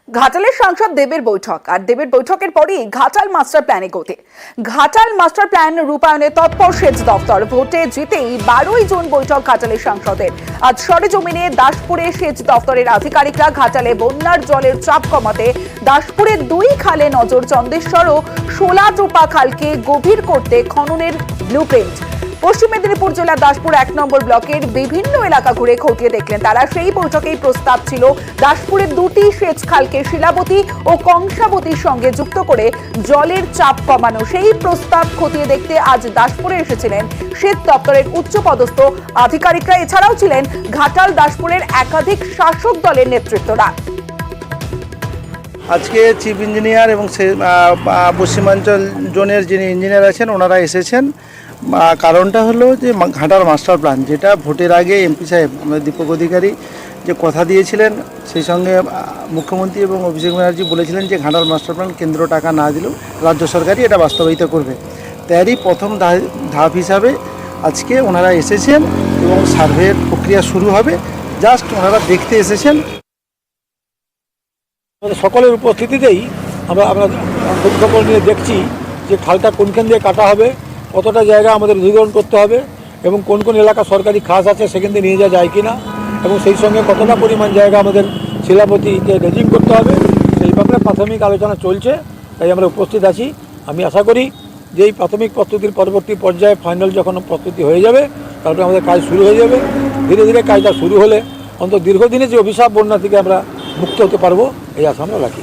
ঘাটালের সাংসদ দেবের বৈঠক আর দেবের বৈঠকের পরেই ঘাটাল মাস্টার প্ল্যানে গতি। ঘাটাল মাস্টার প্ল্যান রূপায়ণে তৎপর সেচ দফতর। ভোটে জিতেই 12ই জুন বৈঠক ঘাটালের সাংসদের। আজ সরেজমিনে দাসপুরে সেচ দফতরের আধিকারিকরা ঘাটালে বন্যার জলের চাপ কমাতে দাসপুরের 2 খালে নজর, চন্দেশ্বর ও শোলাটোপা খালকে গভীর করতে খননের ব্লুপ্রিন্ট। পশ্চিম মেদিনীপুর জেলার দাসপুর 1 নম্বর ব্লকের বিভিন্ন এলাকা ঘুরে খতিয়ে দেখলেন তারা। সেই বৈঠকেই প্রস্তাব ছিল দাসপুরের 2টি সেচ খালকে শিলাবতী ও কংসাবতীর সঙ্গে যুক্ত করে জলের চাপ কমানো। সেই প্রস্তাব খতিয়ে দেখতে আজ দাসপুরে এসেছিলেন সেচ দপ্তরের উচ্চপদস্থ আধিকারিকরা। এছাড়াও ছিলেন ঘাটাল দাসপুরের একাধিক শাসক দলের নেতৃত্বরা। আজকে চিফ ইঞ্জিনিয়ার এবং পশ্চিমাঞ্চল জোনের যিনি ইঞ্জিনিয়ার আছেন ওনারা এসেছেন। কারণটা হলো যে ঘাটাল মাস্টার প্ল্যান, যেটা ভোটের আগে এমপি সাহেব দীপক অধিকারী যে কথা দিয়েছিলেন, সেই সঙ্গে মুখ্যমন্ত্রী এবং অভিষেক ব্যানার্জি বলেছিলেন যে ঘাটাল মাস্টার প্ল্যান কেন্দ্র টাকা না দিলেও রাজ্য সরকারই এটা বাস্তবায়িত করবে। তারই প্রথম ধাপ হিসাবে আজকে ওনারা এসেছেন এবং সার্ভের প্রক্রিয়া শুরু হবে। জাস্ট ওনারা দেখতে এসেছেন। সকলের উপস্থিতিতেই আমরা খোঁজখবর নিয়ে দেখছি যে খালটা কোনখান দিয়ে কাটা হবে, কতটা জায়গা আমাদের অধিগ্রহণ করতে হবে এবং কোন কোন এলাকা সরকারি খাস আছে সেখান থেকে নিয়ে যাওয়া যায় কিনা, এবং সেই সঙ্গে কতটা পরিমাণ জায়গা আমাদের শিলাবতীকে ড্রেজিং করতে হবে, সেই ব্যাপারে প্রাথমিক আলোচনা চলছে। তাই আমরা উপস্থিত আছি। আমি আশা করি যে এই প্রাথমিক প্রস্তুতির পরবর্তী পর্যায়ে ফাইনাল যখন প্রস্তুতি হয়ে যাবে তারপরে আমাদের কাজ শুরু হয়ে যাবে। ধীরে ধীরে কাজটা শুরু হলে অন্তত দীর্ঘদিনে যে অভিশাপ বন্যা থেকে আমরা মুক্ত হতে পারবো এই আশা আমরা রাখি।